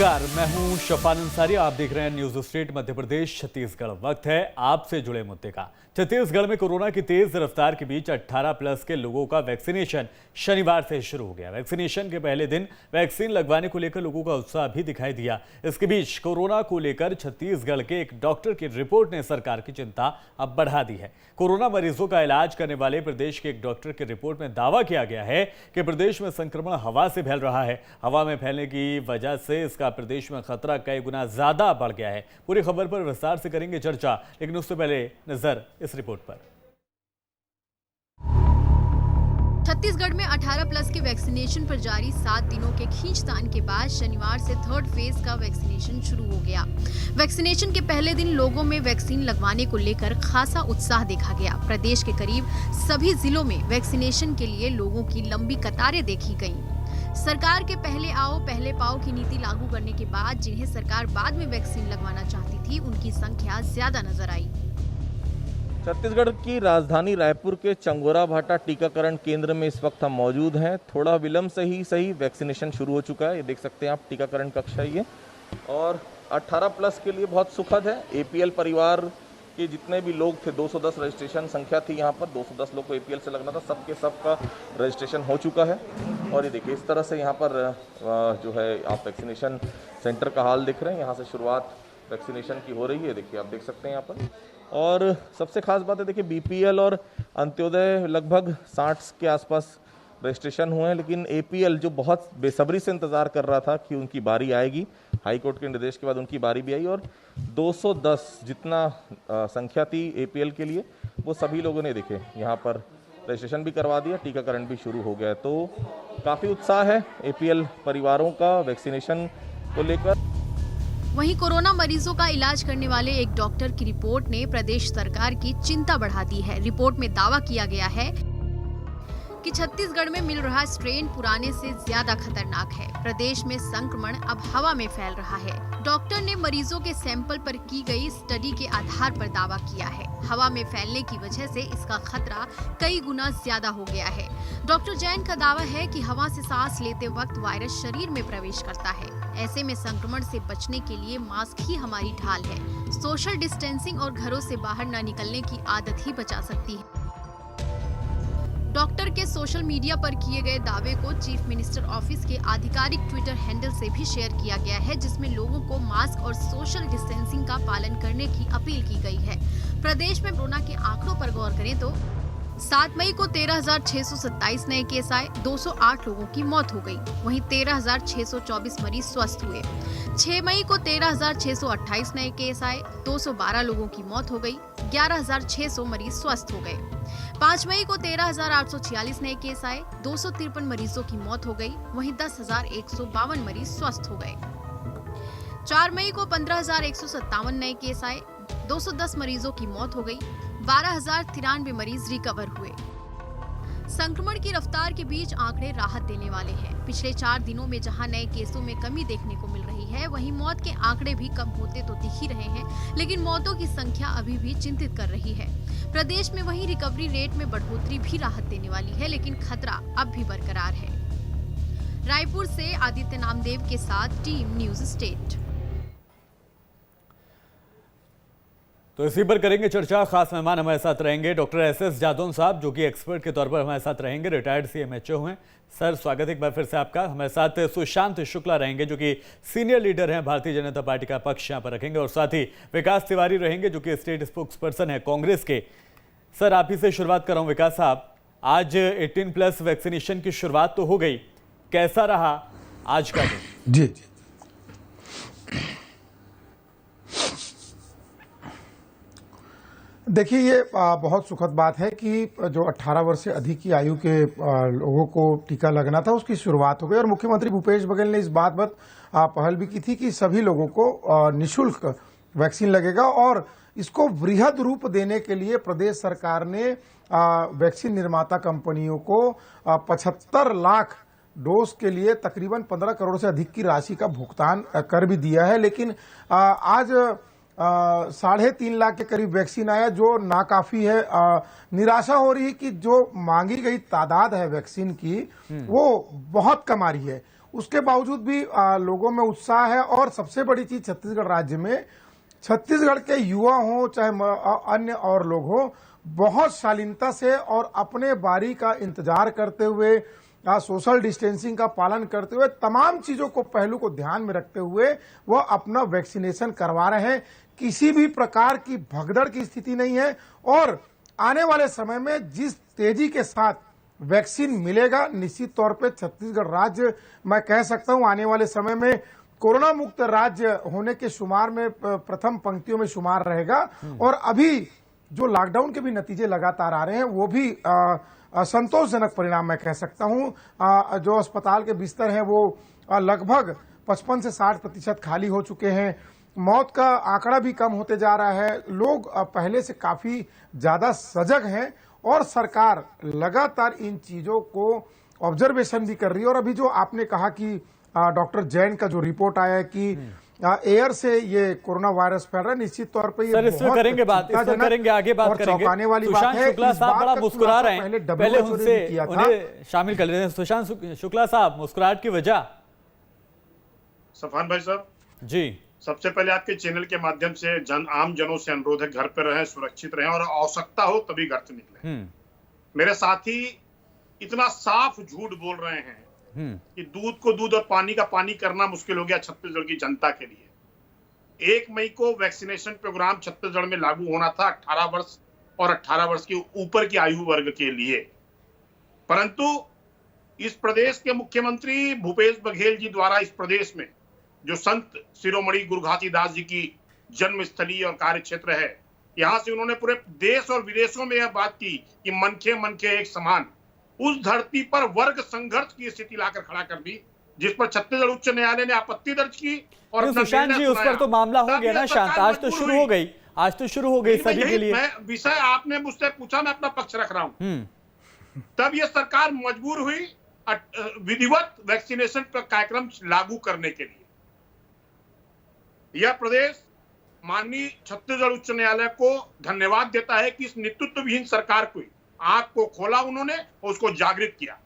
नमस्कार, मैं हूं शफान अंसारी। आप देख रहे हैं न्यूज स्ट्रीट मध्य प्रदेश छत्तीसगढ़। वक्त है आपसे जुड़े मुद्दे का। छत्तीसगढ़ में कोरोना की तेज रफ्तार के बीच 18 प्लस के लोगों का वैक्सीनेशन शनिवार से शुरू हो गया। वैक्सीनेशन के पहले दिन वैक्सीन लगवाने को लेकर लोगों का उत्साह भी दिखाई दिया। इसके बीच कोरोना को लेकर छत्तीसगढ़ के एक डॉक्टर की रिपोर्ट ने सरकार की चिंता अब बढ़ा दी है। कोरोना मरीजों का इलाज करने वाले प्रदेश के एक डॉक्टर की रिपोर्ट में दावा किया गया है कि प्रदेश में संक्रमण हवा से फैल रहा है। हवा में फैलने की वजह से इसका प्रदेश में खतरा कई गुना ज्यादा बढ़ गया है। पूरी खबर पर विस्तार से करेंगे चर्चा, लेकिन उससे पहले नजर इस रिपोर्ट पर। छत्तीसगढ़ में 18 प्लस के वैक्सीनेशन पर जारी 7 दिनों के खींचतान के बाद शनिवार से थर्ड फेज का वैक्सीनेशन शुरू हो गया। वैक्सीनेशन के पहले दिन लोगों में वैक्सीन लगवाने को लेकर खासा उत्साह देखा गया। प्रदेश के करीब सभी जिलों में वैक्सीनेशन के लिए लोगों की लंबी कतारें देखी गईं। सरकार के पहले आओ पहले पाओ की नीति लागू करने के बाद जिन्हें सरकार बाद में वैक्सीन लगवाना चाहती थी, उनकी संख्या ज्यादा नजर आई। छत्तीसगढ़ की राजधानी रायपुर के चंगोरा भाटा टीकाकरण केंद्र में इस वक्त हम मौजूद हैं। थोड़ा विलंब से ही सही वैक्सीनेशन शुरू हो चुका है। ये देख सकते हैं आप, टीकाकरण कक्ष है ये, और 18 प्लस के लिए बहुत सुखद है। एपीएल परिवार के जितने भी लोग थे, 210 रजिस्ट्रेशन संख्या थी यहाँ पर, 210 लोग को एपीएल से लगना था, सबके सबका रजिस्ट्रेशन हो चुका है। और ये देखिए इस तरह से यहाँ पर जो है आप वैक्सीनेशन सेंटर का हाल दिख रहे हैं। यहाँ से शुरुआत वैक्सीनेशन की हो रही है, देखिए आप देख सकते हैं यहाँ पर। और सबसे खास बात है, देखिए बीपीएल और अंत्योदय लगभग 60 के आसपास रजिस्ट्रेशन हुए हैं, लेकिन एपीएल जो बहुत बेसब्री से इंतजार कर रहा था कि उनकी बारी आएगी, हाई कोर्ट के निर्देश के बाद उनकी बारी भी आई, और 210 जितना संख्या थी एपीएल के लिए, वो सभी लोगों ने देखे यहाँ पर रजिस्ट्रेशन भी करवा दिया, टीकाकरण भी शुरू हो गया। तो काफ़ी उत्साह है एपीएल परिवारों का वैक्सीनेशन को लेकर। वहीं कोरोना मरीजों का इलाज करने वाले एक डॉक्टर की रिपोर्ट ने प्रदेश सरकार की चिंता बढ़ा दी है। रिपोर्ट में दावा किया गया है कि छत्तीसगढ़ में मिल रहा स्ट्रेन पुराने से ज्यादा खतरनाक है। प्रदेश में संक्रमण अब हवा में फैल रहा है। डॉक्टर ने मरीजों के सैंपल पर की गई स्टडी के आधार पर दावा किया है। हवा में फैलने की वजह से इसका खतरा कई गुना ज्यादा हो गया है। डॉक्टर जैन का दावा है कि हवा से सांस लेते वक्त वायरस शरीर में प्रवेश करता है। ऐसे में संक्रमण से बचने के लिए मास्क ही हमारी ढाल है। सोशल डिस्टेंसिंग और घरों से बाहर न निकलने की आदत ही बचा सकती है। डॉक्टर के सोशल मीडिया पर किए गए दावे को चीफ मिनिस्टर ऑफिस के आधिकारिक ट्विटर हैंडल से भी शेयर किया गया है, जिसमें लोगों को मास्क और सोशल डिस्टेंसिंग का पालन करने की अपील की गई है। प्रदेश में कोरोना के आंकड़ों पर गौर करें तो 7 मई को 13,627 नए केस आए, 208 लोगों की मौत हो गई। वहीं 13,624 मरीज स्वस्थ हुए। 6 मई को 13,628 नए केस आए, 212 लोगों की मौत हो गई, 11,600 मरीज स्वस्थ हो गए। 5 मई को 13,846 नए केस आए, 253 मरीजों की मौत हो गई, वहीं 10,152 मरीज स्वस्थ हो गए। 4 मई को 15,157 नए केस आए, 210 मरीजों की मौत हो गई, 12,093 मरीज रिकवर हुए। संक्रमण की रफ्तार के बीच आंकड़े राहत देने वाले हैं। पिछले 4 दिनों में जहां नए केसों में कमी देखने को मिल रही है, वहीं मौत के आंकड़े भी कम होते तो दिख ही रहे हैं, लेकिन मौतों की संख्या अभी भी चिंतित कर रही है। प्रदेश में वहीं रिकवरी रेट में बढ़ोतरी भी राहत देने वाली है, लेकिन खतरा अब भी बरकरार है। रायपुर से आदित्य नामदेव के साथ टीम न्यूज स्टेट। तो इसी पर करेंगे चर्चा। खास मेहमान हमारे साथ रहेंगे डॉक्टर एस.एस. जादौन साहब, जो कि एक्सपर्ट के तौर पर हमारे साथ रहेंगे, रिटायर्ड सीएमएचओ हैं। सर, स्वागत एक बार फिर से आपका। हमारे साथ सुशांत शुक्ला रहेंगे, जो कि सीनियर लीडर हैं भारतीय जनता पार्टी का पक्ष यहाँ पर रखेंगे, और साथ ही विकास तिवारी रहेंगे, जो कि स्टेट स्पोक्स पर्सन है कांग्रेस के। सर, आप ही से शुरुआत कर रहा हूँ। विकास साहब, आज 18 प्लस वैक्सीनेशन की शुरुआत तो हो गई, कैसा रहा आज का दिन? जी, देखिए, ये बहुत सुखद बात है कि जो 18 वर्ष से अधिक की आयु के लोगों को टीका लगना था, उसकी शुरुआत हो गई। और मुख्यमंत्री भूपेश बघेल ने इस बात पर पहल भी की थी कि सभी लोगों को निःशुल्क वैक्सीन लगेगा, और इसको वृहद रूप देने के लिए प्रदेश सरकार ने वैक्सीन निर्माता कंपनियों को 75 लाख डोज के लिए तकरीबन 15 करोड़ से अधिक की राशि का भुगतान कर भी दिया है। लेकिन आज 3.5 लाख के करीब वैक्सीन आया, जो नाकाफी है। निराशा हो रही है कि जो मांगी गई तादाद है वैक्सीन की, वो बहुत कम आ रही है। उसके बावजूद भी लोगों में उत्साह है। और सबसे बड़ी चीज छत्तीसगढ़ राज्य में, छत्तीसगढ़ के युवा हो चाहे अन्य और लोग हो, बहुत शालीनता से और अपने बारी का इंतजार करते हुए, सोशल डिस्टेंसिंग का पालन करते हुए, तमाम चीजों को पहलू को ध्यान में रखते हुए वह अपना वैक्सीनेशन करवा रहे हैं। किसी भी प्रकार की भगदड़ की स्थिति नहीं है। और आने वाले समय में जिस तेजी के साथ वैक्सीन मिलेगा, निश्चित तौर पे छत्तीसगढ़ राज्य, मैं कह सकता हूं, आने वाले समय में कोरोना मुक्त राज्य होने के शुमार में प्रथम पंक्तियों में शुमार रहेगा। और अभी जो लॉकडाउन के भी नतीजे लगातार आ रहे हैं, वो भी संतोषजनक परिणाम मैं कह सकता हूं। जो अस्पताल के बिस्तर हैं वो लगभग 55 से 60% खाली हो चुके हैं। मौत का आंकड़ा भी कम होते जा रहा है। लोग पहले से काफी ज्यादा सजग हैं और सरकार लगातार इन चीजों को ऑब्जर्वेशन भी कर रही है। और अभी जो आपने कहा कि डॉक्टर जैन का जो रिपोर्ट आया है कि एयर से ये कोरोना वायरस फैल रहा है, निश्चित तौर पे ये सर इसमें करेंगे बात, इसमें करेंगे, आगे बात करेंगे। चौंकाने वाली बात है, शुक्ला साहब बड़ा मुस्कुरा रहे हैं, पहले उनसे उन्हें शामिल कर लेते हैं। सुशांत शुक्ला साहब, मुस्कुराहट की वजह? सफान भाई साहब जी, सबसे पहले आपके चैनल के माध्यम से आम जनों से अनुरोध है, घर पे रहें, सुरक्षित रहें और आवश्यकता हो तभी घर से निकलें। मेरे साथी इतना साफ झूठ बोल रहे हैं कि दूध को दूध और पानी का पानी करना मुश्किल हो गया छत्तीसगढ़ की जनता के लिए। 1 मई को वैक्सीनेशन प्रोग्राम छत्तीसगढ़ में लागू होना था 18 वर्ष और 18 वर्ष के ऊपर की आयु वर्ग के लिए, परंतु इस प्रदेश के मुख्यमंत्री भूपेश बघेल जी द्वारा इस प्रदेश में जो संत शिरोमणि गुरु घासीदास जी की जन्मस्थली और कार्य क्षेत्र है, यहां से उन्होंने पूरे देश और विदेशों में यह बात की कि मनखे मनखे एक समान, उस धरती पर वर्ग संघर्ष की स्थिति लाकर खड़ा कर दी, जिस पर छत्तीसगढ़ उच्च न्यायालय ने आपत्ति दर्ज की। और सुशांत जी, उस पर तो मामला हो गया ना शांत, आज तो शुरू हो गई, आज तो शुरू हो गई सभी के लिए। विषय आपने मुझसे पूछा, मैं अपना पक्ष रख रहा हूं। तब यह सरकार मजबूर हुई विधिवत वैक्सीनेशन कार्यक्रम लागू करने के लिए। यह प्रदेश माननीय छत्तीसगढ़ उच्च न्यायालय को धन्यवाद देता है कि इस नेतृत्वहीन सरकार को आंख को खोला उन्होंने और उसको जागृत किया।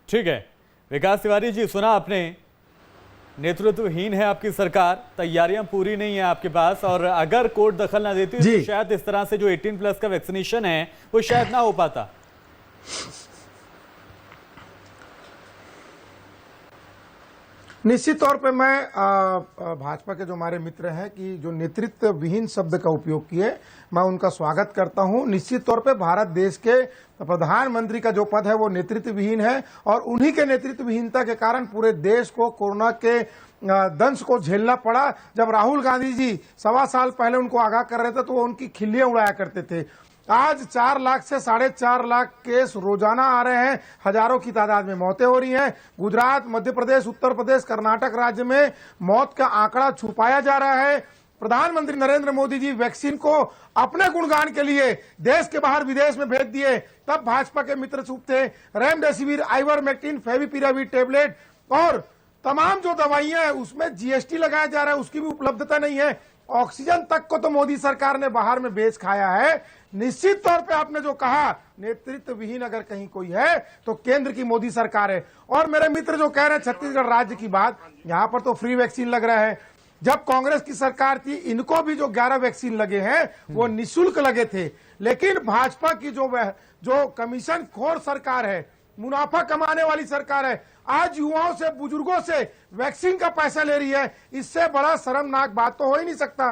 ठीक है विकास तिवारी जी, सुना आपने, नेतृत्वहीन है आपकी सरकार, तैयारियां पूरी नहीं है आपके पास, और अगर कोर्ट दखल ना देती तो शायद इस तरह से जो 18+ का वैक्सीनेशन है वो शायद ना हो पाता। निश्चित तौर पे मैं भाजपा के जो हमारे मित्र हैं कि जो नेतृत्व विहीन शब्द का उपयोग किए, मैं उनका स्वागत करता हूं। निश्चित तौर पे भारत देश के प्रधानमंत्री का जो पद है वो नेतृत्व विहीन है और उन्हीं के नेतृत्व विहीनता के कारण पूरे देश को कोरोना के दंश को झेलना पड़ा। जब राहुल गांधी जी 1.25 साल पहले उनको आगाह कर रहे थे तो वो उनकी खिल्लियां उड़ाया करते थे। आज 4 लाख से 4.5 लाख केस रोजाना आ रहे हैं, हजारों की तादाद में मौतें हो रही हैं। गुजरात, मध्य प्रदेश, उत्तर प्रदेश, कर्नाटक राज्य में मौत का आंकड़ा छुपाया जा रहा है। प्रधानमंत्री नरेंद्र मोदी जी वैक्सीन को अपने गुणगान के लिए देश के बाहर विदेश में भेज दिए, तब भाजपा के मित्र चुप थे। रेमडेसिविर, आइवरमेक्टिन, फेविपिराविर टेबलेट और तमाम जो दवाइयां हैं उसमें जीएसटी लगाया जा रहा है, उसकी भी उपलब्धता नहीं है। ऑक्सीजन तक को तो मोदी सरकार ने बाहर में बेच खाया है। निश्चित तौर पे आपने जो कहा, नेतृत्व विहीन अगर कहीं कोई है तो केंद्र की मोदी सरकार है। और मेरे मित्र जो कह रहे हैं छत्तीसगढ़ राज्य की बात, यहां पर तो फ्री वैक्सीन लग रहा है। जब कांग्रेस की सरकार थी इनको भी जो 11 वैक्सीन लगे हैं वो निःशुल्क लगे थे, लेकिन भाजपा की जो कमीशन खोर सरकार है, मुनाफा कमाने वाली सरकार है, आज युवाओं से, बुजुर्गों से वैक्सीन का पैसा ले रही है। इससे बड़ा शर्मनाक बात तो हो ही नहीं सकता।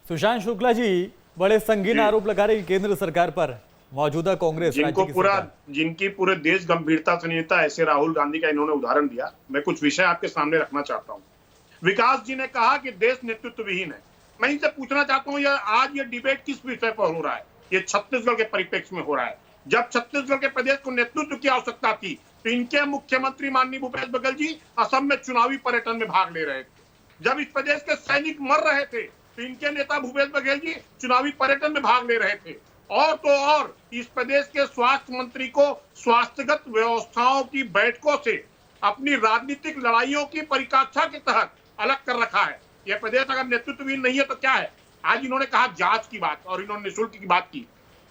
सुशांत शुक्ला जी बड़े संगीन आरोप लगा रहे केंद्र सरकार पर, मौजूदा कांग्रेस जिनकी पूरे देश गंभीरता से नहीं लेता, ऐसे राहुल गांधी का इन्होंने उदाहरण दिया। मैं कुछ विषय आपके सामने रखना चाहता हूँ। विकास जी ने कहा कि देश नेतृत्व विहीन है। मैं इनसे पूछना चाहता हूँ आज ये डिबेट किस विषय पर हो रहा है? ये छत्तीसगढ़ के परिप्रेक्ष्य में हो रहा है। जब छत्तीसगढ़ के प्रदेश को नेतृत्व की आवश्यकता थी तो इनके मुख्यमंत्री माननीय भूपेश बघेल जी असम में चुनावी पर्यटन में भाग ले रहे थे। जब इस प्रदेश के सैनिक मर रहे थे तो इनके नेता भूपेश बघेल जी चुनावी पर्यटन में भाग ले रहे थे। और तो और इस प्रदेश के स्वास्थ्य मंत्री को स्वास्थ्यगत व्यवस्थाओं की बैठकों से अपनी राजनीतिक लड़ाइयों की परिकाक्षा के तहत अलग कर रखा है। यह प्रदेश अगर नेतृत्वहीन नहीं है तो क्या है? आज इन्होंने कहा जांच की बात और इन्होंने निःशुल्क की बात की।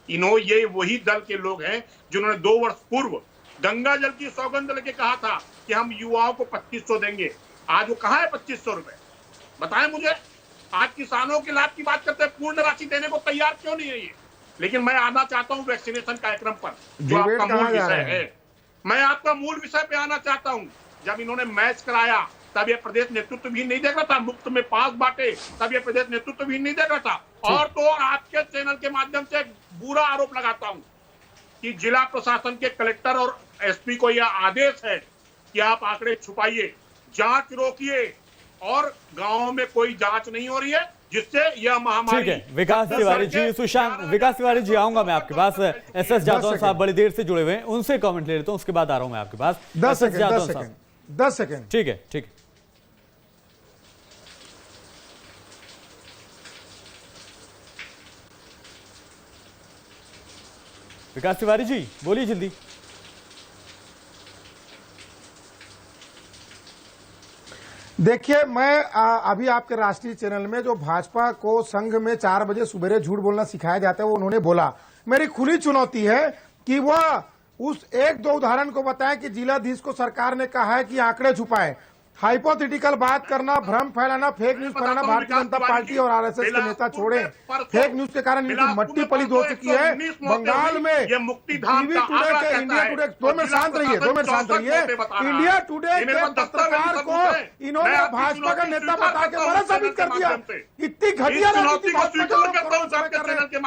ये वही दल के लोग हैं जिन्होंने 2 वर्ष पूर्व गंगा जल की सौगंध लेके कहा था कि हम युवाओं को 2500 देंगे। आज वो कहाँ है 2500 रुपए? बताएं मुझे। आज किसानों के लाभ की बात करते हैं, पूर्ण राशि देने को तैयार क्यों नहीं है ये? लेकिन मैं आना चाहता हूं वैक्सीनेशन कार्यक्रम पर, जो आपका मूल विषय है। मैं आपका मूल विषय पे आना चाहता हूं। जब इन्होंने मैच कराया तब ये प्रदेश नेतृत्व भी नहीं देख रहा था, मुफ्त में पास बांटे तब ये प्रदेश नेतृत्व भी नहीं देख रहा था। और तो और आपके चैनल के माध्यम से एक बुरा आरोप लगाता हूं कि जिला प्रशासन के कलेक्टर और एसपी को यह आदेश है कि आप आंकड़े छुपाइए, जांच रोकिए, और गांवों में कोई जांच नहीं हो रही है, जिससे यह महामारी। ठीक है विकास तिवारी जी, सुशांत विकास तिवारी जी, आऊंगा मैं आपके पास। एसएस जादौन साहब बड़ी देर से जुड़े हुए हैं, उनसे कमेंट ले लेता हूं, उसके बाद आ रहा हूं मैं आपके पास। 10 सेकंड। ठीक है, ठीक है। विकास तिवारी जी बोलिए जल्दी। देखिए, मैं अभी आपके राष्ट्रीय चैनल में जो भाजपा को संघ में 4 बजे सुबेरे झूठ बोलना सिखाया जाता है, वो उन्होंने बोला। मेरी खुली चुनौती है कि वह उस 1-2 उदाहरण को बताएं कि जिलाधीश को सरकार ने कहा है कि आंकड़े छुपाएं। हाइपोथेटिकल बात करना, भ्रम फैलाना, फेक न्यूज फैलाना भारतीय जनता पार्टी और आरएसएस के नेता छोड़ें। फेक न्यूज के कारण इनकी मट्टी पलित हो चुकी है। बंगाल में टीवी टुडे के, इंडिया टुडे, 2 मिनट शांत रहिए, 2 मिनट शांत रहिए। इंडिया टुडे के पत्रकार को इन्होंने भाजपा का नेता बता के बड़ा साबित कर दिया। इतनी घटिया राजनीति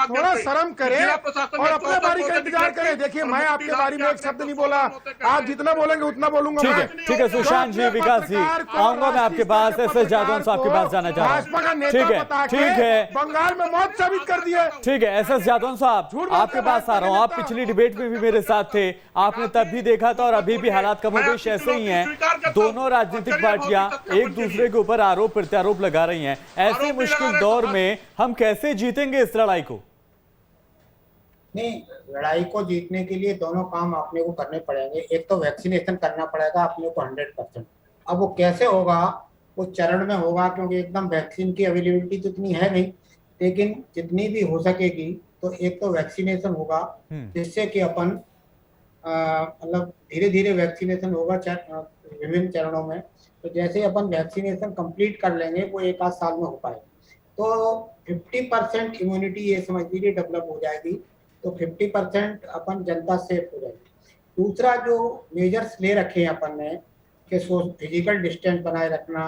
थोड़ा शर्म करें और अपने बारी का इंतजार करें। देखिए, मैं आपके बारे में एक शब्द नहीं बोला, आप जितना बोलेंगे उतना बोलूंगा। ठीक है सुशांत जी, विकास जी, आऊंगा मैं आपके पास। एसएस जादौन साहब के पास जाना चाह रहा हूं। ठीक है बंगाल में मौत साबित कर दिए। ठीक है एसएस जादौन साहब, आपके पास आ रहा हूं। आप पिछली डिबेट में भी मेरे साथ थे, आपने तब भी देखा था और अभी भी हालात कमोबेश ऐसे ही हैं। दोनों राजनीतिक पार्टियां एक दूसरे के ऊपर आरोप प्रत्यारोप लगा रही हैं। ऐसे मुश्किल दौर में हम कैसे जीतेंगे इस लड़ाई को? नहीं, लड़ाई को जीतने के लिए दोनों काम अपने को करने पड़ेंगे। एक तो वैक्सीनेशन करना पड़ेगा अपने को 100%। अब वो कैसे होगा, वो चरण में होगा, क्योंकि एकदम वैक्सीन की अवेलेबिलिटी तो इतनी है नहीं, लेकिन जितनी भी हो सकेगी तो एक तो वैक्सीनेशन होगा, जिससे कि अपन मतलब धीरे धीरे वैक्सीनेशन होगा विभिन्न चरणों में। तो जैसे अपन वैक्सीनेशन कंप्लीट कर लेंगे वो 1 आध साल में हो पाएगा, तो 50% इम्यूनिटी ये समझ लीजिए डेवलप हो जाएगी, तो 50% अपन जनता सेफ हो जाएगी। दूसरा जो मेजर्स ले रखे हैं अपन ने कि फिजिकल डिस्टेंस बनाए रखना,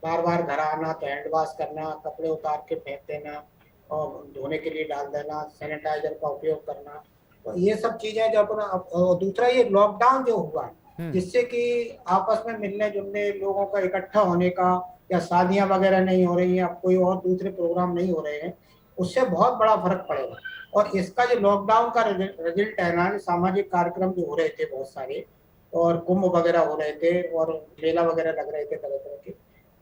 बार बार घर आना तो हैंड वॉश करना, कपड़े उतार के फेंक देना और धोने के लिए डाल देना, सैनिटाइजर का उपयोग करना, तो ये सब चीजें जो अपना। और दूसरा ये लॉकडाउन जो हुआ जिससे कि आपस में मिलने जुलने, लोगों का इकट्ठा होने का, या शादियां वगैरह नहीं हो रही हैं, अब कोई और दूसरे प्रोग्राम नहीं हो रहे हैं, उससे बहुत बड़ा फर्क पड़ेगा। और इसका जो लॉकडाउन का रिजल्ट है ना, सामाजिक कार्यक्रम जो हो रहे थे बहुत सारे, और कुंभ वगैरह हो रहे थे और मेला वगैरह लग रहे थे तरह तरह के,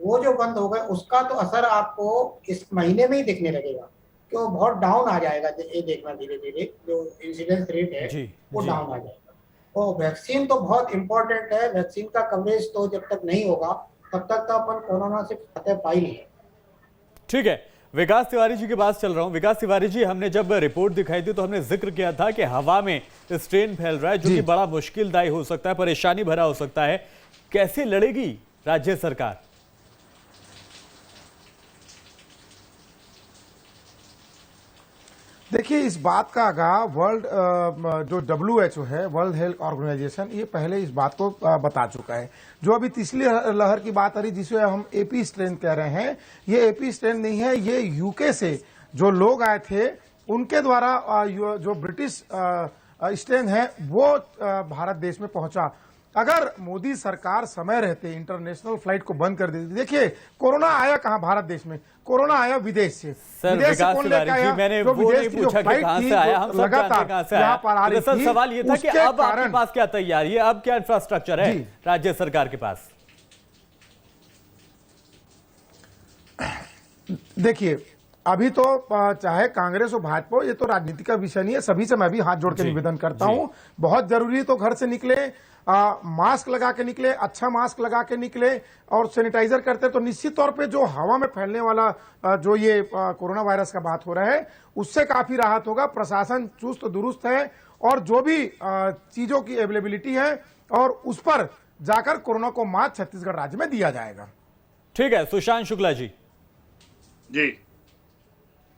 वो जो बंद हो गए, उसका तो असर आपको इस महीने में ही दिखने लगेगा कि वो बहुत डाउन आ जाएगा। ये देखना धीरे धीरे जो इंसिडेंस रेट है वो डाउन आ जाएगा। तो वैक्सीन तो बहुत इंपॉर्टेंट है। वैक्सीन का कवरेज तो जब तक नहीं होगा तब तक तो अपन कोरोना से फतेह पाई नहीं है। ठीक है, विकास तिवारी जी के पास चल रहा हूं। विकास तिवारी जी, हमने जब रिपोर्ट दिखाई थी तो हमने जिक्र किया था कि हवा में स्ट्रेन फैल रहा है, जो कि बड़ा मुश्किलदायी हो सकता है, परेशानी भरा हो सकता है। कैसे लड़ेगी राज्य सरकार? देखिए, इस बात का आगाह वर्ल्ड जो WHO है, वर्ल्ड हेल्थ ऑर्गेनाइजेशन, ये पहले इस बात को बता चुका है। जो अभी तीसरी लहर की बात आ रही, जिसे हम एपी स्ट्रेन कह रहे हैं, ये एपी स्ट्रेन नहीं है, ये यूके से जो लोग आए थे उनके द्वारा जो ब्रिटिश स्ट्रेन है वो भारत देश में पहुंचा। अगर मोदी सरकार समय रहते इंटरनेशनल फ्लाइट को बंद कर देती, देखिए कोरोना आया कहां भारत देश में, कोरोना आया विदेश से। सर विकास तिवारी जी, मैंने वो नहीं पूछा कि कहां से आया, हम सब जानते हैं कहां से आया। दरअसल सवाल ये था कि अब आपके पास क्या तैयारी है, अब क्या इंफ्रास्ट्रक्चर है राज्य सरकार के पास? देखिए, अभी तो चाहे कांग्रेस हो भाजपा हो, ये तो राजनीति का विषय नहीं है। सभी से मैं भी हाथ जोड़ के निवेदन करता हूं, बहुत जरूरी तो घर से निकले, मास्क लगा के निकले, अच्छा मास्क लगा के निकले और सैनिटाइजर करते तो निश्चित तौर पे जो हवा में फैलने वाला जो ये कोरोना वायरस का बात हो रहा है उससे काफी राहत होगा। प्रशासन चुस्त दुरुस्त है और जो भी चीजों की अवेलेबिलिटी है और उस पर जाकर कोरोना को मात छत्तीसगढ़ राज्य में दिया जाएगा। ठीक है, सुशांत शुक्ला जी। जी,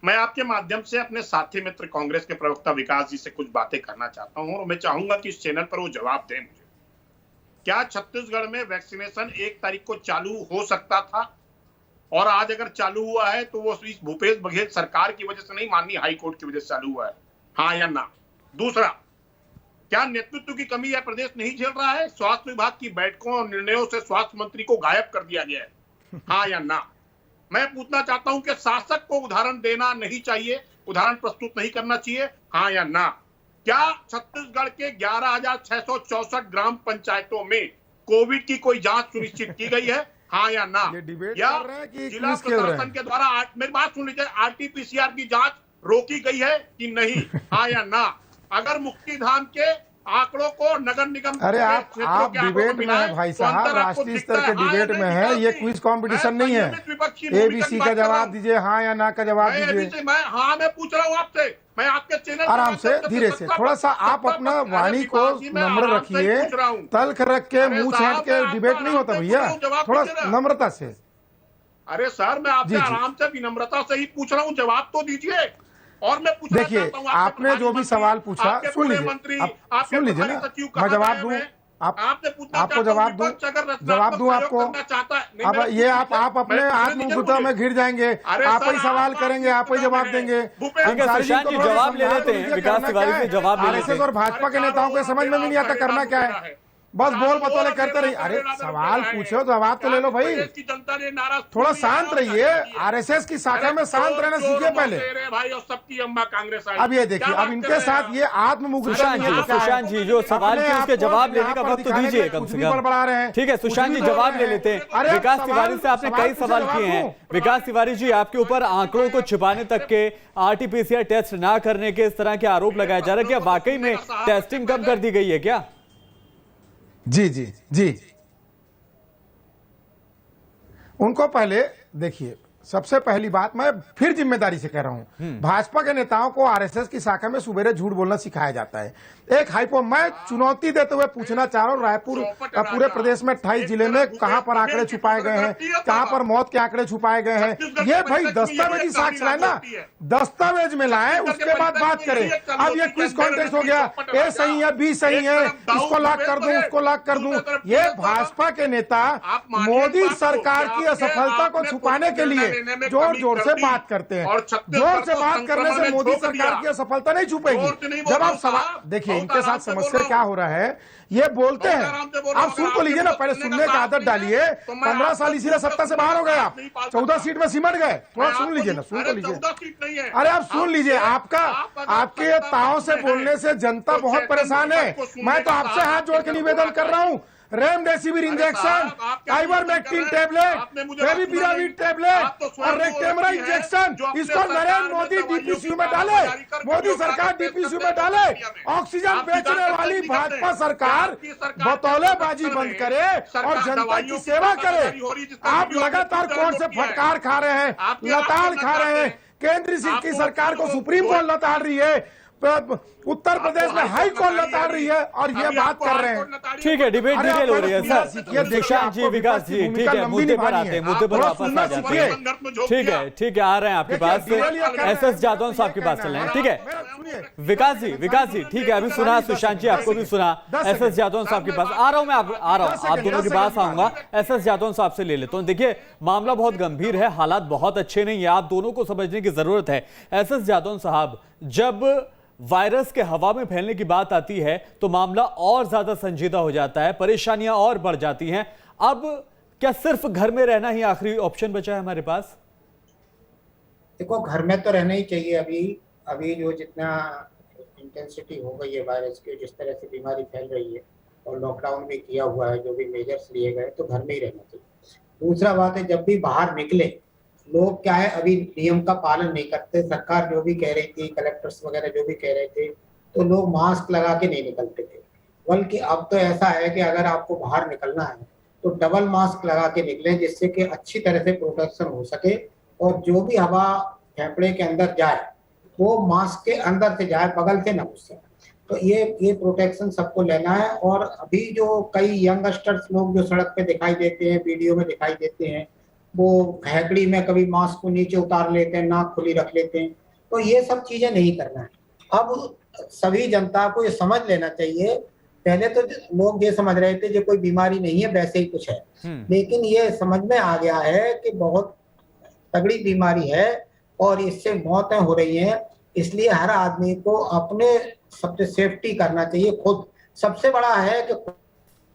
मैं आपके माध्यम से अपने साथी मित्र कांग्रेस के प्रवक्ता विकास जी से कुछ बातें करना चाहता हूं और मैं चाहूंगा कि इस चैनल पर वो जवाब दें मुझे। क्या छत्तीसगढ़ में वैक्सीनेशन 1 तारीख को चालू हो सकता था? और आज अगर चालू हुआ है तो वो इस भूपेश बघेल सरकार की वजह से नहीं, माननीय हाई कोर्ट की वजह से चालू हुआ है, हाँ या ना? दूसरा, क्या नेतृत्व की कमी है, प्रदेश नहीं झेल रहा है? स्वास्थ्य विभाग की बैठकों और निर्णयों से स्वास्थ्य मंत्री को गायब कर दिया गया है, हाँ या ना? मैं पूछना चाहता हूं कि शासक को उदाहरण देना नहीं चाहिए, उदाहरण प्रस्तुत नहीं करना चाहिए, हाँ या ना? क्या छत्तीसगढ़ के 11,664 ग्राम पंचायतों में कोविड की कोई जांच सुनिश्चित की गई है, हाँ या ना? या जिला प्रशासन के द्वारा, मेरी बात सुन लीजिए, आरटीपीसीआर की जांच रोकी गई है कि नहीं, हाँ या ना? अगर मुक्तिधाम के आंकड़ों को नगर निगम, अरे आप डिबेट में है भाई साहब, राष्ट्रीय स्तर के डिबेट में है, ये क्विज कंपटीशन नहीं है। एबीसी का जवाब दीजिए, हाँ या ना का जवाब दीजिए। मैं पूछ रहा हूँ आपसे, मैं आपके चैनल आराम से, धीरे से, थोड़ा सा आप अपना वाणी को नम्र रखिए, तल्ख रख के मुंह छाट के डिबेट नहीं होता भैया, थोड़ा नम्रता से। अरे सर, मैं आपसे आराम से विनम्रता से ही पूछ रहा हूँ, जवाब तो दीजिए। और मैं देखिए, आपने जो भी सवाल पूछा सुन लीजिए, आप सुन लीजिए ना, मैं जवाब दूं, आपको जवाब दूं आपको। अब ये आप अपने आत्मबुद्धता में घिर जाएंगे, आप ही सवाल करेंगे, आप ही जवाब देंगे। सुशांत जी जवाब ले लेते हैं, विकास तिवारी से जवाब ले लेते हैं। और भाजपा के नेताओं को समझ में नहीं आता करना क्या है, बस बोल बतौले करते रहिए। अरे सवाल पूछो, जवाब तो ले लो भाई, थोड़ा शांत रहिए। आरएसएस की शाखा में शांत रहना सीखिए पहले। अब ये देखिए, अब इनके साथ ये आत्ममुग्धता। सुशांत जी जो सवाल किए उसके जवाब लेने का वक्त तो दीजिए कम से कम। बढ़ा रहे हैं, ठीक है सुशांत जी जवाब ले लेते हैं। विकास तिवारी से आपने कई सवाल किए हैं। विकास तिवारी जी, आपके ऊपर आंकड़ों को छिपाने तक के, आरटीपीसीआर टेस्ट ना करने के, इस तरह के आरोप लगाए जा रहे हैं। क्या वाकई में टेस्टिंग कम कर दी गई है क्या? जी जी जी, उनको पहले देखिए, सबसे पहली बात मैं फिर जिम्मेदारी से कह रहा हूं, भाजपा के नेताओं को आरएसएस की शाखा में सुबेरे झूठ बोलना सिखाया जाता है। एक हाइपो, मैं चुनौती देते हुए पूछना चाह रहा हूं, रायपुर पूरे प्रदेश में 28 जिले में कहां पर आंकड़े छुपाए गए हैं, कहां पर मौत के आंकड़े छुपाए गए हैं, ये भाई दस्तावेजी साक्ष्य लाए ना, दस्तावेज में लाए, उसके बाद बात करें। अब ये क्विज कॉन्टेस्ट हो गया, ए सही है, बी सही है, इसको लॉक कर दूं, उसको लॉक कर दूं। ये भाजपा के नेता मोदी सरकार की असफलता को छुपाने के लिए जोर जोर से बात करते हैं। जोर से बात करने से मोदी सरकार की असफलता नहीं छुपेगी। जब आप सवाल देखिए, इनके साथ समस्या क्या हो रहा है, ये बोलते हैं, आप सुन तो लीजिए ना, पहले सुनने की आदत डालिए। 15 साल इसीलिए सत्ता से बाहर हो गए आप, 14 सीट में सिमट गए। थोड़ा सुन लीजिए ना, सुन तो लीजिए। अरे आप सुन लीजिए, आपके ताव से बोलने से जनता बहुत परेशान है। मैं तो आपसे हाथ जोड़ के निवेदन कर रहा हूँ, remdesivir injection, ivermectin tablet, favipiravir tablet और रेक्टेमरा इंजेक्शन, इसको नरेंद्र मोदी डीपीसीयू में डाले, मोदी सरकार डीपीसीयू में डाले। ऑक्सीजन बेचने वाली भाजपा सरकार बतौलेबाजी बंद करे और जनता की सेवा करे। आप लगातार कोर्ट से फटकार खा रहे हैं, लताड़ खा रहे हैं। केंद्र की सरकार को सुप्रीम कोर्ट लताड़ रही है, उत्तर प्रदेश में हाई कोर्ट लताड़ रही है और ये बात कर रहे हैं। ठीक है, डिबेट डिटेल हो रही है सर। सुशांत जी, विकास जी, ठीक है, मुद्दे पर आते हैं, मुद्दे पर वापस आ जाते हैं। ठीक है, ठीक है, आ रहे हैं आपके पास। एसएस जादौन साहब के पास चल रहे हैं। ठीक है विकास जी, ठीक है, अभी सुना सुशांत जी, आपको भी सुना। एसएस जादौन साहब के पास आ रहा हूं मैं, आ रहा हूं, आप दोनों के पास आऊंगा। एसएस जादौन साहब से ले लेता हूं। देखिए, मामला बहुत गंभीर है, हालात बहुत अच्छे नहीं है, आप दोनों को समझने की जरूरत है। एसएस जादौन साहब, जब वायरस के हवा में फैलने की बात आती है तो मामला और ज्यादा संजीदा हो जाता है, परेशानियां और बढ़ जाती हैं। अब क्या सिर्फ घर में रहना ही आखिरी ऑप्शन बचा है हमारे पास? देखो, घर में तो रहना ही चाहिए। अभी जो जितना इंटेंसिटी हो गई है वायरस की, जिस तरह से बीमारी फैल रही है और लॉकडाउन भी किया हुआ है, जो भी मेजर्स लिए गए, तो घर में ही रहना चाहिए। दूसरा बात है, जब भी बाहर लोग क्या है अभी नियम का पालन नहीं करते। सरकार जो भी कह रही थी, कलेक्टर्स वगैरह जो भी कह रहे थे, तो लोग मास्क लगा के नहीं निकलते थे। बल्कि अब तो ऐसा है कि अगर आपको बाहर निकलना है तो डबल मास्क लगा के निकलें, जिससे कि अच्छी तरह से प्रोटेक्शन हो सके और जो भी हवा फेफड़े के अंदर जाए वो मास्क के अंदर से जाए, बगल से ना घुसे। तो ये प्रोटेक्शन सबको लेना है। और अभी जो कई यंगस्टर्स लोग जो सड़क पे दिखाई देते हैं, वीडियो में दिखाई देते हैं, वो हैकड़ी में कभी मास्क को नीचे उतार लेते हैं, नाक खुली रख लेते हैं, तो ये सब चीजें नहीं करना है। अब सभी जनता को ये समझ लेना चाहिए। पहले तो लोग ये समझ रहे थे जो कोई बीमारी नहीं है, वैसे ही कुछ है, लेकिन ये समझ में आ गया है कि बहुत तगड़ी बीमारी है और इससे मौतें हो रही हैं। इसलिए हर आदमी को अपने सबसे सेफ्टी करना चाहिए। खुद सबसे बड़ा है कि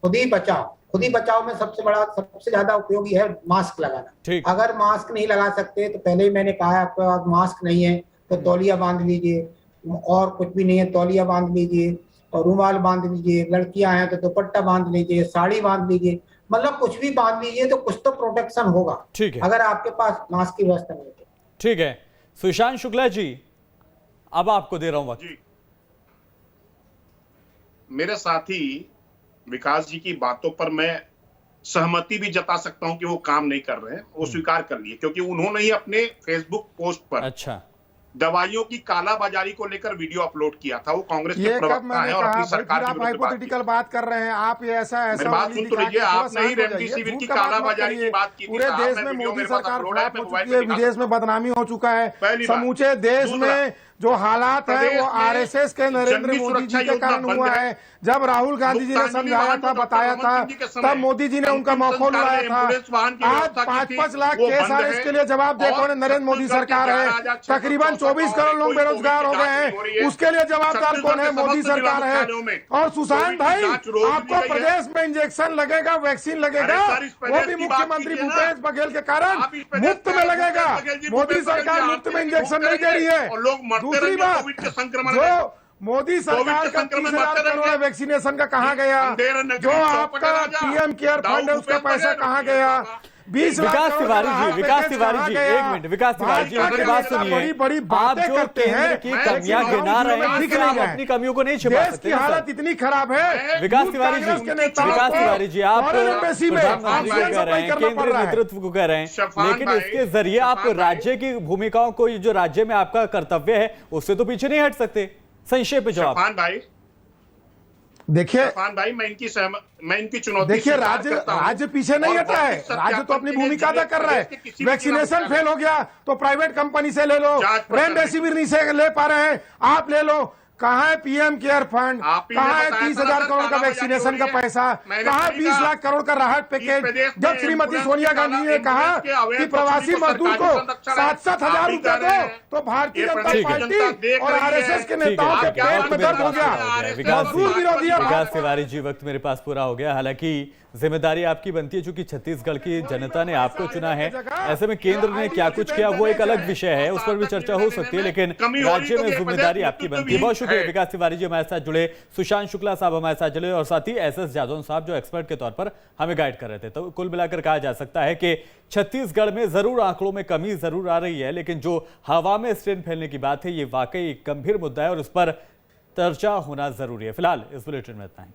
खुद ही बचाओ में सबसे बड़ा, सबसे ज्यादा उपयोगी है मास्क लगाना। अगर मास्क नहीं लगा सकते तो पहले ही मैंने कहा है, आपके पास मास्क नहीं है तो तौलिया बांध लीजिए, और कुछ भी नहीं है तौलिया बांध लीजिए और रुमाल बांध लीजिए। लड़कियां हैं तो दुपट्टा बांध लीजिए, साड़ी बांध लीजिए, मतलब कुछ भी बांध लीजिए तो कुछ तो प्रोटेक्शन होगा। ठीक है, अगर आपके पास मास्क की व्यवस्था नहीं है। ठीक है सुशांत शुक्ला जी, अब आपको दे रहा हूं वक्त। मेरे साथी विकास जी की बातों पर मैं सहमति भी जता सकता हूं कि वो काम नहीं कर रहे हैं, वो स्वीकार कर लिए, क्योंकि उन्होंने ही अपने फेसबुक पोस्ट पर दवाइयों की कालाबाजारी को लेकर वीडियो अपलोड किया था। वो कांग्रेस के प्रवक्ता हैं और अपनी सरकार की हाइपोथेटिकल बात कर रहे हैं आप। ये ऐसा बात सुन तो लीजिए, आपने ही रेमडेसिविर की कालाबाजारी की बात की। पूरे देश में मोदी सरकार खराब हो चुकी है, विदेश में बदनामी हो चुका है। समूचे देश में जो हालात है वो आरएसएस के नरेंद्र मोदी जी के कारण हुआ है। जब राहुल गांधी जी ने समझाया था, बताया था, तब मोदी जी ने उनका मौका उड़ाया था। आज 5-5 लाख केस आ रहे, इसके लिए जवाब दे कौन? नरेंद्र मोदी सरकार है। तकरीबन 24 करोड़ लोग बेरोजगार हो गए हैं, उसके लिए जवाबदार कौन है? मोदी सरकार है। और सुशांत भाई, आपको प्रदेश में इंजेक्शन लगेगा, वैक्सीन लगेगा, वो भी मुख्यमंत्री भूपेश बघेल के कारण मुफ्त में लगेगा। मोदी सरकार मुफ्त में इंजेक्शन नहीं दे रही है। दूसरी बात, जो मोदी सरकार का 30,000 करोड़ वैक्सीनेशन का कहाँ गया? जो आपका पीएम केयर फंड है उसका पैसा कहाँ गया? 20 लाख विकास तिवारी जी एक मिनट, विकास तिवारी जी मेरी बात सुनिए। बड़ी आप जो केंद्र की कमियां गिना रहे हैं, आप अपनी कमियों को नहीं छिपा सकते। देश की हालत इतनी खराब है। विकास तिवारी जी आप प्रधानमंत्री को कह रहे हैं, केंद्रीय नेतृत्व को कह रहे हैं, लेकिन इसके जरिए आप राज्य की भूमिकाओं को, जो राज्य में आपका कर्तव्य है उससे तो पीछे नहीं हट सकते। संक्षेप में जवाब। भाई देखिए भाई, मैं इनकी चुनौती, देखिए राज्य पीछे नहीं हटा है। राज्य तो अपनी भूमिका अदा कर रहा है। वैक्सीनेशन फेल हो गया तो प्राइवेट कंपनी से ले लो, रेमडेसिविर नहीं से ले पा रहे हैं, आप ले लो। कहाँ है पीएम केयर फंड? कहाँ है 30,000 करोड़ का वैक्सीनेशन का पैसा? कहाँ है 20 लाख करोड़ का राहत पैकेज? जब श्रीमती सोनिया गांधी ने कहा कि प्रवासी मजदूर को 7,000 रुपया दो, तो भारतीय जनता पार्टी और आरएसएस के नेताओं के पेट में दर्द हो गया। मजदूर विरोधी। विकास तिवारी जी, वक्त मेरे पास पूरा हो गया। हालांकि जिम्मेदारी आपकी बनती है, चूंकि छत्तीसगढ़ की जनता ने आपको चुना है। ऐसे में केंद्र ने क्या कुछ किया वो एक अलग विषय है, उस पर भी चर्चा हो सकती है, लेकिन राज्य में जिम्मेदारी आपकी बनती है। बहुत शुक्रिया विकास तिवारी जी हमारे साथ जुड़े, सुशांत शुक्ला साहब हमारे साथ जुड़े, और साथ ही एसएस जादौन साहब जो एक्सपर्ट के तौर पर हमें गाइड कर रहे थे। तो कुल मिलाकर कहा जा सकता है कि छत्तीसगढ़ में जरूर आंकड़ों में कमी जरूर आ रही है, लेकिन जो हवा में स्ट्रेन फैलने की बात है ये वाकई एक गंभीर मुद्दा है और उस पर चर्चा होना जरूरी है। फिलहाल इस बुलेटिन में इतना ही।